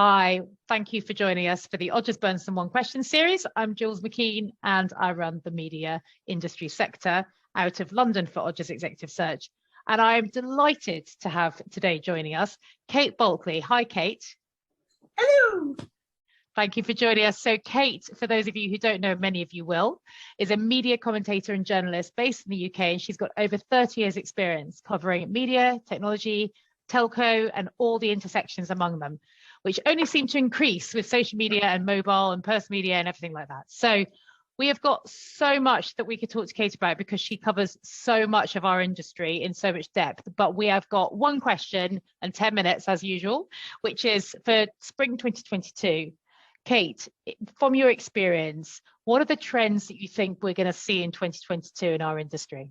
Hi, thank you for joining us for the Odgers-Berndtson One Question series. I'm Jules McKeen and I run the media industry sector out of London for Odgers Executive Search. And I'm delighted to have today joining us Kate Bulkley. Hi, Kate. Hello. Thank you for joining us. So Kate, for those of you who don't know, many of you will, is a media commentator and journalist based in the UK, and she's got over 30 years experience covering media, technology, telco, and all the intersections among them, which only seem to increase with social media and mobile and personal media and everything like that. So we have got so much that we could talk to Kate about because she covers so much of our industry in so much depth. But we have got one question and 10 minutes as usual, which is for spring 2022. Kate, from your experience, what are the trends that you think we're going to see in 2022 in our industry?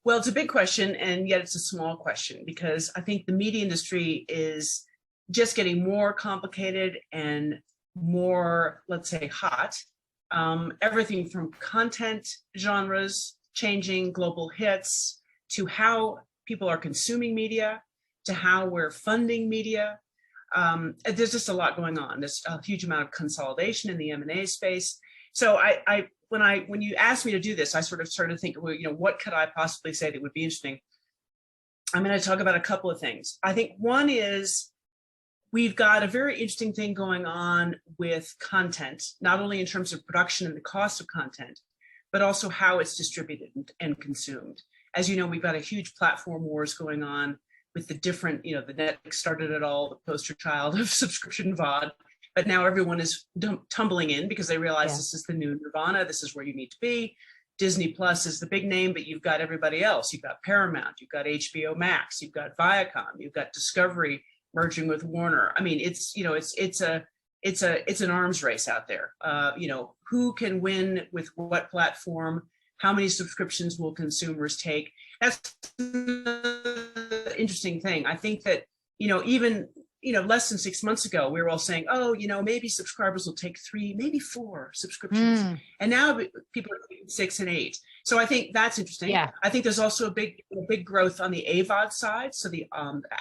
Well, it's a big question, and yet it's a small question, because I think the media industry is just getting more complicated and more, let's say, hot. Everything from content genres changing, global hits, to how people are consuming media, to how we're funding media. There's just a lot going on. There's a huge amount of consolidation in the M&A space. So when you asked me to do this, I sort of started to think, well, what could I possibly say that would be interesting? I'm going to talk about a couple of things. I think one is we've got a very interesting thing going on with content, not only in terms of production and the cost of content, but also how it's distributed and consumed. As you know, we've got a huge platform wars going on with the different, the Netflix started it all, the poster child of subscription VOD. But now everyone is tumbling in because they realize this is the new Nirvana. This is where you need to be. Disney Plus is the big name, but you've got everybody else. You've got Paramount, you've got HBO Max, you've got Viacom, you've got Discovery merging with Warner. I mean, it's an arms race out there. Who can win with what platform? How many subscriptions will consumers take? That's the interesting thing. I think that even less than 6 months ago, we were all saying, oh, maybe subscribers will take 3, maybe 4 subscriptions. And now people are taking 6 and 8. So I think that's interesting. Yeah. I think there's also a big growth on the AVOD side. So the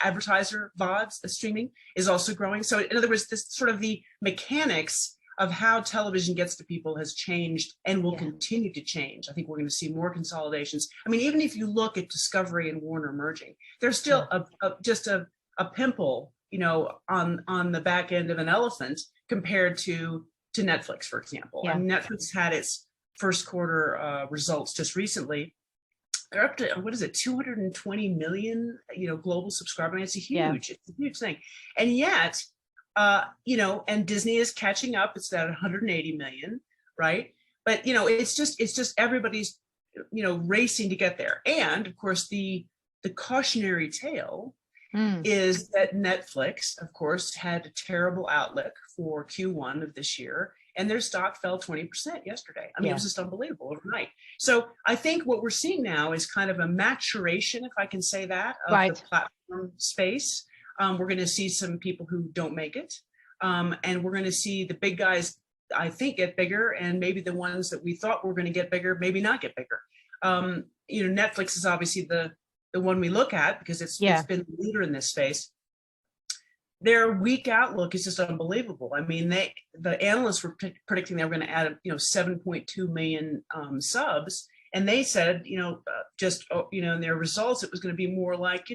advertiser VODs, the streaming is also growing. So in other words, this sort of the mechanics of how television gets to people has changed and will continue to change. I think we're going to see more consolidations. I mean, even if you look at Discovery and Warner merging, there's still just a pimple on the back end of an elephant compared to Netflix, for example. Yeah. And Netflix had its first quarter results just recently. They're up to, 220 million, global subscribers. I mean, it's a huge thing. And yet, and Disney is catching up. It's at 180 million, right? But, it's just everybody's, racing to get there. And of course, the cautionary tale is that Netflix, of course, had a terrible outlook for Q1 of this year, and their stock fell 20% yesterday. I mean, it was just unbelievable overnight. So I think what we're seeing now is kind of a maturation, if I can say that, of the platform space. We're going to see some people who don't make it, and we're going to see the big guys, I think, get bigger, and maybe the ones that we thought were going to get bigger, maybe not get bigger. Netflix is obviously the one we look at because it's been the leader in this space. Their weak outlook is just unbelievable. I mean, the analysts were predicting they were going to add 7.2 million subs, and they said in their results it was going to be more like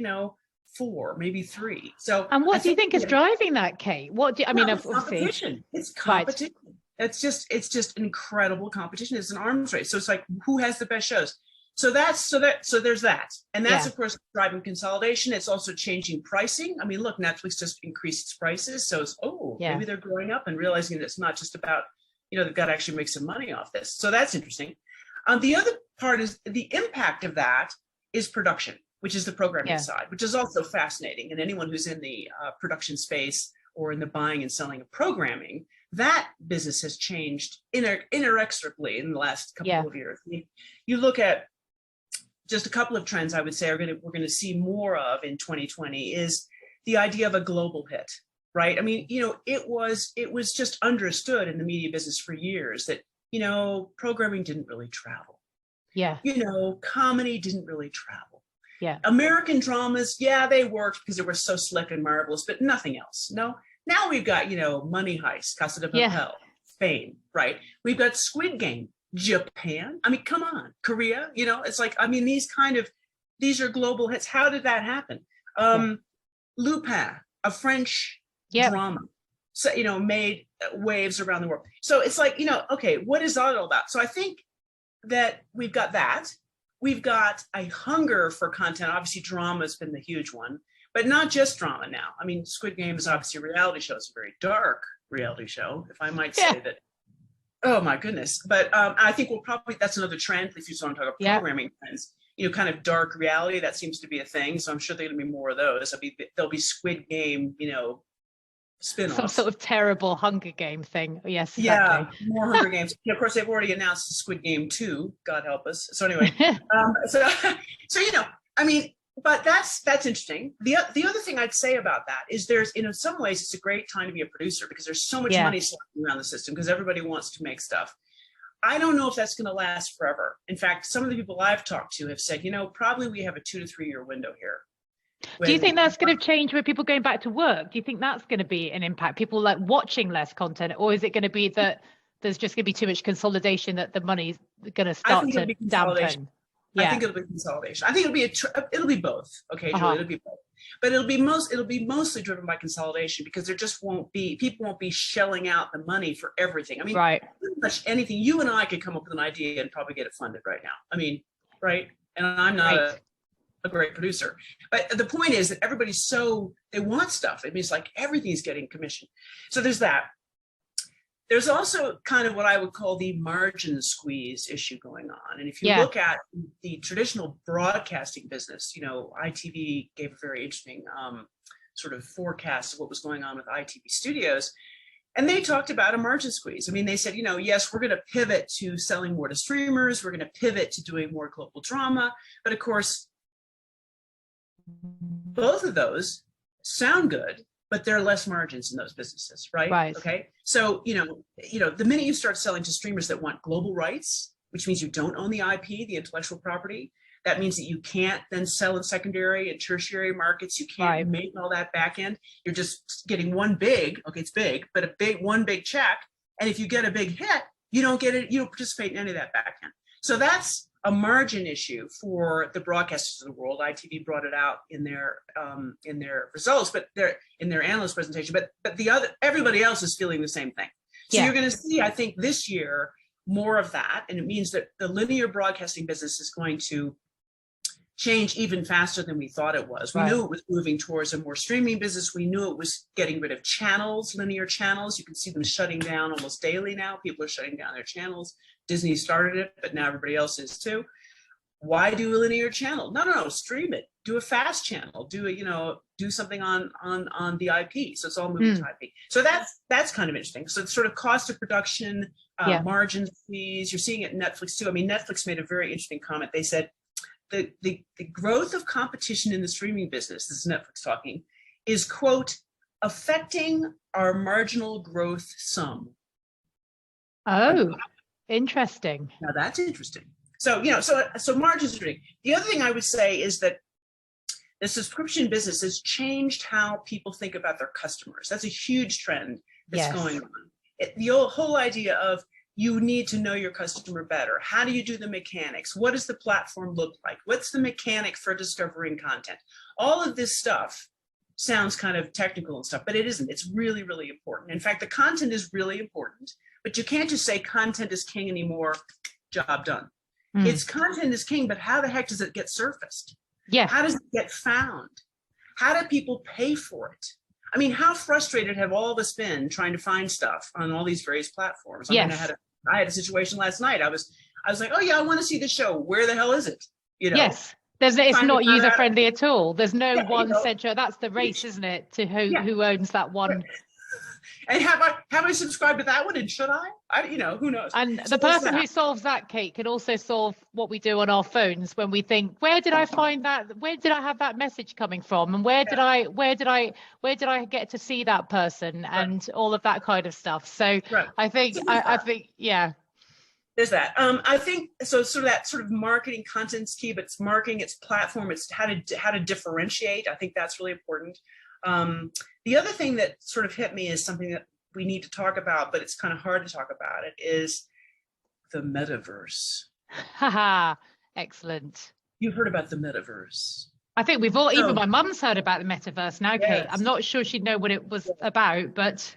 4, maybe 3. So, and what do you think is driving that, Kate? It's competition. It's competition. Right. It's just incredible competition. It's an arms race. So it's like, who has the best shows? So there's that. And that's, of course, driving consolidation. It's also changing pricing. I mean, look, Netflix just increased its prices. So it's, maybe they're growing up and realizing that it's not just about, they've got to actually make some money off this. So that's interesting. The other part is the impact of that is production, which is the programming side, which is also fascinating. And anyone who's in the production space or in the buying and selling of programming, that business has changed inexorably in the last couple of years. I mean, you look at just a couple of trends I would say we're going to see more of in 2020 is the idea of a global hit, right? I mean, it was just understood in the media business for years that, programming didn't really travel. Yeah. Comedy didn't really travel. Yeah. American dramas, yeah, they worked because they were so slick and marvelous, but nothing else. No. Now we've got, Money Heist, Casa de Papel, Spain, right? We've got Squid Game, Japan. I mean, come on, Korea. It's like, I mean, these are global hits. How did that happen? Lupin, a French drama, so made waves around the world. So it's like, okay, what is that all about? So I think that we've got that. We've got a hunger for content. Obviously, drama has been the huge one, but not just drama now. I mean, Squid Game is obviously a reality show. It's a very dark reality show, if I might say that. Oh my goodness. But I think that's another trend, if you want to talk about programming trends, kind of dark reality, that seems to be a thing. So I'm sure there's gonna be more of those. There'll be Squid Game, spin-offs. Some sort of terrible Hunger Game thing. Yes, exactly. Yeah, more Hunger Games. Of course, they've already announced Squid Game 2, God help us. So anyway, so I mean, but that's interesting. The other thing I'd say about that is there's, in some ways, it's a great time to be a producer because there's so much money sliding around the system because everybody wants to make stuff. I don't know if that's going to last forever. In fact, some of the people I've talked to have said, probably we have a 2 to 3 year window here. Do you think that's going to change with people going back to work? Do you think that's going to be an impact? People like watching less content, or is it going to be that there's just going to be too much consolidation that the money's going to start to dampen? I think it'll be consolidation. I think it'll be both. Okay, Julie, it'll be both. But it'll be mostly driven by consolidation because people won't be shelling out the money for everything. I mean, pretty much anything. You and I could come up with an idea and probably get it funded right now. I mean, right? And I'm not a great producer. But the point is that they want stuff. I mean, it's like everything's getting commissioned. So there's that. There's also kind of what I would call the margin squeeze issue going on. And if you look at the traditional broadcasting business, ITV gave a very interesting sort of forecast of what was going on with ITV Studios. And they talked about a margin squeeze. I mean, they said, yes, we're going to pivot to selling more to streamers. We're going to pivot to doing more global drama. But of course, both of those sound good, but there are less margins in those businesses, right? Okay. So, the minute you start selling to streamers that want global rights, which means you don't own the IP, the intellectual property, that means that you can't then sell in secondary and tertiary markets. You can't make all that back end. You're just getting it's big, but one big check. And if you get a big hit, you don't participate in any of that back end. So that's a margin issue for the broadcasters of the world. ITV brought it out in their results, but in their analyst presentation. But everybody else is feeling the same thing. So you're going to see, I think, this year more of that, and it means that the linear broadcasting business is going to change even faster than we thought it was. We knew it was moving towards a more streaming business. We knew it was getting rid of channels, linear channels. You can see them shutting down almost daily now. People are shutting down their channels. Disney started it, but now everybody else is too. Why do a linear channel? No, stream it. Do a fast channel. Do something on the IP. So it's all moving to IP. So that's kind of interesting. So it's sort of cost of production, margin fees. You're seeing it in Netflix too. I mean, Netflix made a very interesting comment. They said the growth of competition in the streaming business, this is Netflix talking, is, quote, affecting our marginal growth some. Oh, interesting. Now that's interesting. So, so margins are interesting. The other thing I would say is that the subscription business has changed how people think about their customers. That's a huge trend that's going on. The whole idea of you need to know your customer better. How do you do the mechanics? What does the platform look like? What's the mechanic for discovering content? All of this stuff sounds kind of technical and stuff, but it isn't. It's really, really important. In fact, the content is really important, but you can't just say content is king anymore, job done. It's content is king, but how the heck does it get surfaced? Yeah. How does it get found? How do people pay for it? I mean, how frustrated have all of us been trying to find stuff on all these various platforms? I mean, I had a situation last night. I was like, oh yeah, I want to see the show. Where the hell is it? Yes. It's not user friendly at all. There's no one central. That's the race, isn't it? To who owns that one. And have I subscribed to that one? And should I? Who knows? And the person who solves that, Kate, can also solve what we do on our phones when we think, where did I find that? Where did I have that message coming from? And where did I get to see that person and all of that kind of stuff? So I think, there's that. I think so. Sort of that sort of marketing content's key, but it's marketing, it's platform, it's how to differentiate. I think that's really important. The other thing that sort of hit me is something that we need to talk about, but it's kind of hard to talk about it, is the metaverse. Haha, excellent. You've heard about the metaverse. I think we've all, even my mum's heard about the metaverse now, Kate. Yes. I'm not sure she'd know what it was about, but.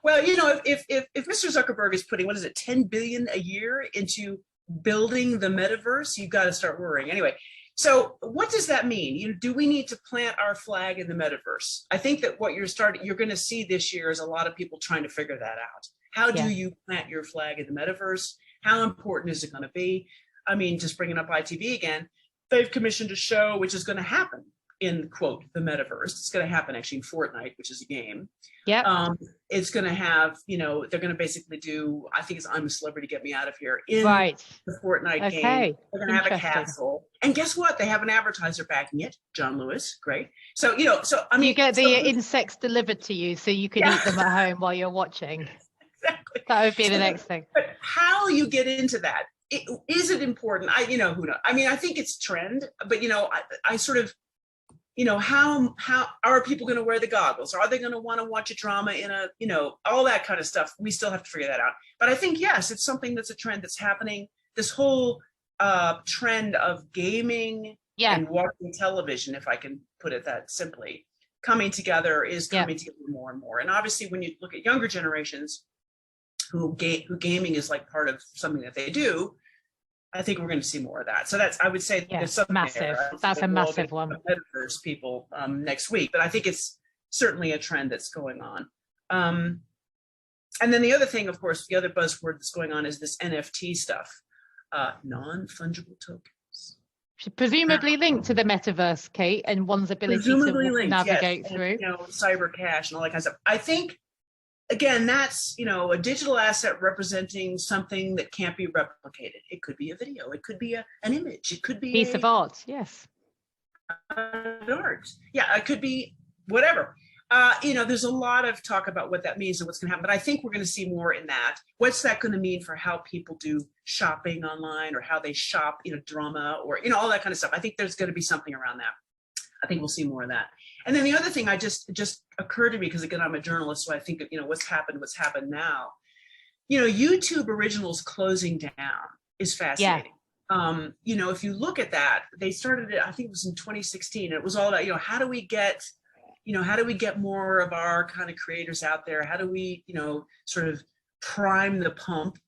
Well, you know, if Mr. Zuckerberg is putting, what is it, 10 billion a year into building the metaverse, you've got to start worrying. Anyway, so what does that mean? You know, do we need to plant our flag in the metaverse? I think that what you're going to see this year is a lot of people trying to figure that out. How do you plant your flag in the metaverse? How important is it going to be? I mean, just bringing up ITV again, they've commissioned a show which is going to happen in, quote, the metaverse. It's going to happen actually in Fortnite, which is a game. Yeah. It's going to have, you know, they're going to basically do, I think it's I'm a Celebrity, Get Me Out of Here in the Fortnite game. They're going to have a castle. And guess what? They have an advertiser backing it, John Lewis. Great. So, you know, so I mean, you get the insects delivered to you so you can eat them at home while you're watching. Exactly. That would be the next thing. But how you get into that, is it important? You know, who knows? I mean, I think it's trend, but, you know, I sort of, you know, how are people going to wear the goggles? Are they going to want to watch a drama in a, you know, all that kind of stuff? We still have to figure that out. But I think, yes, it's something that's a trend that's happening. This whole trend of gaming and watching television, if I can put it that simply, coming together is coming together more and more. And obviously, when you look at younger generations who gaming is like part of something that they do, I think we're going to see more of that. So that's, I would say, there's something massive. There. That's a massive one. Metaverse people next week, but I think it's certainly a trend that's going on. And then the other thing, of course, the other buzzword that's going on is this NFT stuff, non-fungible tokens. Presumably linked to the metaverse, Kate, and one's ability to navigate through. And, you know, cyber cash and all that kind of stuff. I think, again, that's, you know, a digital asset representing something that can't be replicated. It could be a video. It could be an image. It could be piece of art. Yes. Art. Yeah, it could be whatever. You know, there's a lot of talk about what that means and what's going to happen, but I think we're going to see more in that. What's that going to mean for how people do shopping online, or how they shop, you know, drama, or, you know, all that kind of stuff. I think there's going to be something around that. I think we'll see more of that. And then the other thing just occurred to me, because again, I'm a journalist, so I think, you know, what's happened now. You know, YouTube originals closing down is fascinating. Yeah. You know, if you look at that, they started it, I think it was in 2016. It was all about, you know, how do we get more of our kind of creators out there? How do we, you know, sort of prime the pump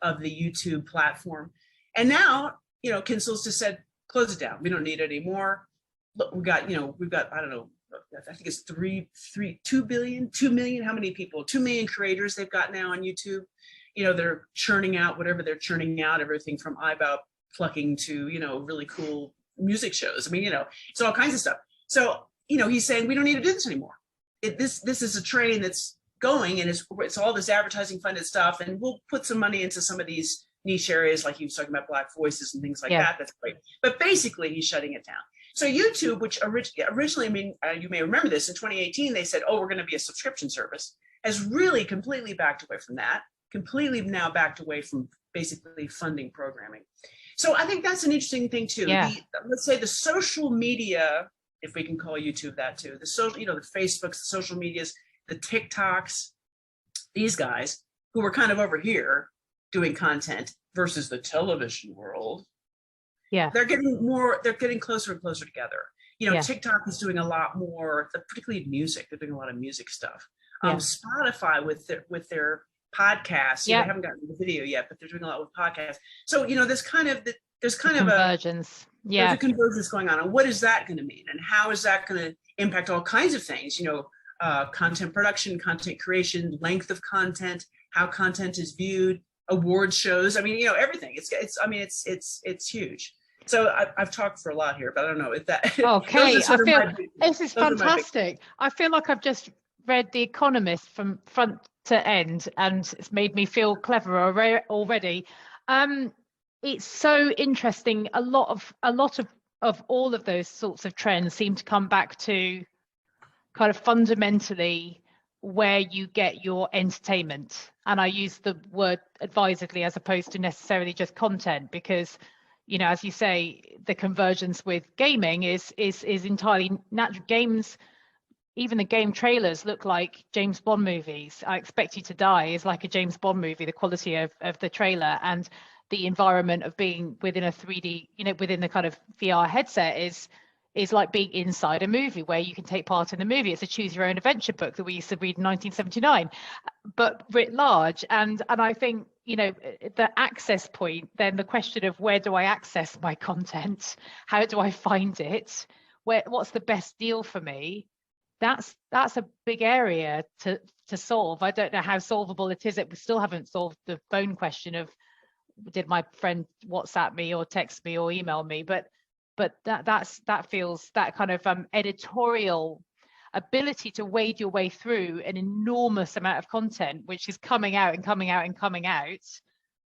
of the YouTube platform? And now, you know, Kinsel's just said, close it down. We don't need it anymore. Look, we've got, I don't know, I think it's 2 million, how many people? 2 million creators they've got now on YouTube. You know, they're churning out whatever they're churning out, everything from eyebrow plucking to, you know, really cool music shows. I mean, you know, it's all kinds of stuff. So, you know, he's saying we don't need to do this anymore. This is a train that's going, and it's all this advertising funded stuff, and we'll put some money into some of these niche areas, like he was talking about Black voices and things like that. That's great. But basically, he's shutting it down. So YouTube, which originally, I mean, you may remember this, in 2018, they said, oh, we're going to be a subscription service, has really completely backed away from that, completely now backed away from basically funding programming. So I think that's an interesting thing too. Yeah. Let's say the social media, if we can call YouTube that too, the social, you know, the Facebooks, the social medias, the TikToks, these guys who are kind of over here doing content versus the television world. Yeah, they're getting closer and closer together. You know, TikTok is doing a lot more, particularly music. They're doing a lot of music stuff. Spotify with their podcasts. They haven't gotten the video yet, but they're doing a lot with podcasts. So, you know, there's kind of a convergence. There's a convergence going on. And what is that going to mean? And how is that going to impact all kinds of things? You know, content production, content creation, length of content, how content is viewed, award shows. I mean, you know, everything. It's huge. So I've talked for a lot here, but I don't know if that. Okay, this is fantastic. I feel like I've just read The Economist from front to end, and it's made me feel cleverer already. It's so interesting. A lot of all of those sorts of trends seem to come back to kind of fundamentally where you get your entertainment. And I use the word advisedly as opposed to necessarily just content, because, you know, as you say, the convergence with gaming is entirely natural. Games, even the game trailers look like James Bond movies. I Expect You to Die is like a James Bond movie, the quality of the trailer, and the environment of being within a 3D, you know, within the kind of VR headset is like being inside a movie where you can take part in the movie. It's a choose your own adventure book that we used to read in 1979, but writ large. And I think, you know, the access point, then the question of where do I access my content? How do I find it? What's the best deal for me? That's a big area to solve. I don't know how solvable it is. We still haven't solved the phone question of, did my friend WhatsApp me or text me or email me? But that feels, that kind of editorial ability to wade your way through an enormous amount of content, which is coming out and coming out and coming out.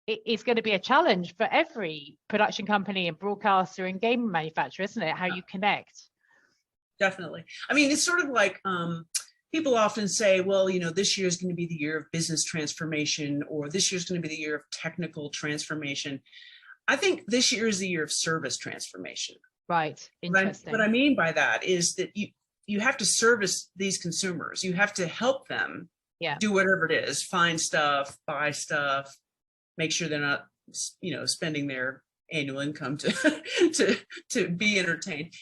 It is going to be a challenge for every production company and broadcaster and game manufacturer, isn't it? How you connect. Definitely. I mean, it's sort of like people often say, well, you know, this year is going to be the year of business transformation, or this year is going to be the year of technical transformation. I think this year is the year of service transformation. Right. Interesting. What I mean by that is that you have to service these consumers. You have to help them do whatever it is, find stuff, buy stuff, make sure they're not, you know, spending their annual income to be entertained.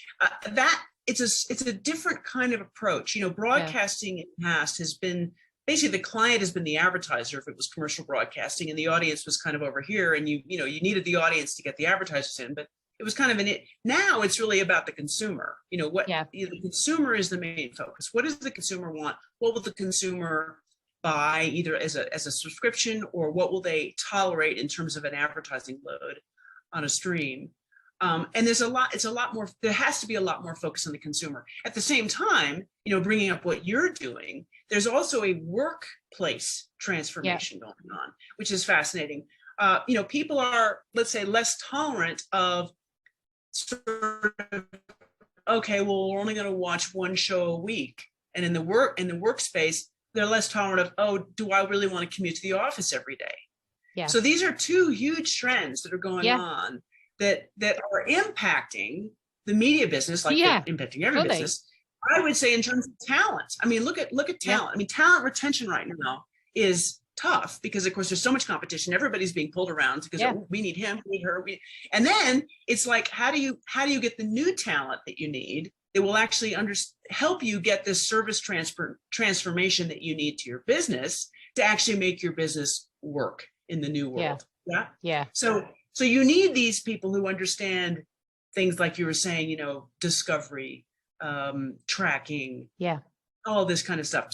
It's a different kind of approach. You know, broadcasting in the past has been basically the client has been the advertiser if it was commercial broadcasting, and the audience was kind of over here, and you needed the audience to get the advertisers in, but it was kind of now it's really about the consumer. You know, the consumer is the main focus. What does the consumer want? What will the consumer buy, either as a subscription, or what will they tolerate in terms of an advertising load on a stream? And there has to be a lot more focus on the consumer. At the same time, you know, bringing up what you're doing, there's also a workplace transformation going on, which is fascinating. You know, people are, let's say, less tolerant of sort of, okay, well, we're only going to watch one show a week. And in the workspace, they're less tolerant of, oh, do I really want to commute to the office every day? Yeah. So these are two huge trends that are going on that are impacting the media business, like they're impacting every business. I would say in terms of talent. I mean, look at talent. I mean, talent retention right now is tough because, of course, there's so much competition. Everybody's being pulled around because we need him, we need her, and then it's like, how do you get the new talent that you need that will actually help you get this service transformation that you need to your business to actually make your business work in the new world. Yeah. So you need these people who understand things like you were saying, you know, discovery, tracking, all this kind of stuff.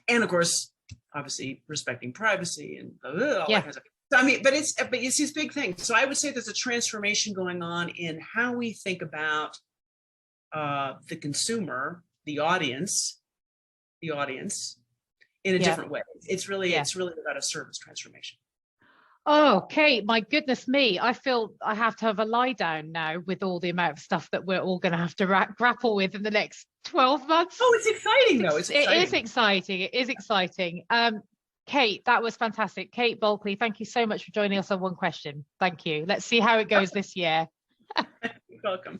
And of course, obviously respecting privacy and all that kind of stuff. So, I mean, but it's these big things. So I would say there's a transformation going on in how we think about the consumer, the audience in a different way. It's really about a service transformation. Oh, Kate, my goodness me. I feel I have to have a lie down now with all the amount of stuff that we're all going to have to grapple with in the next 12 months. Oh, it's exciting though. It is exciting. It is exciting. Kate, that was fantastic. Kate Bulkley, thank you so much for joining us on One Question. Thank you. Let's see how it goes this year. You're welcome.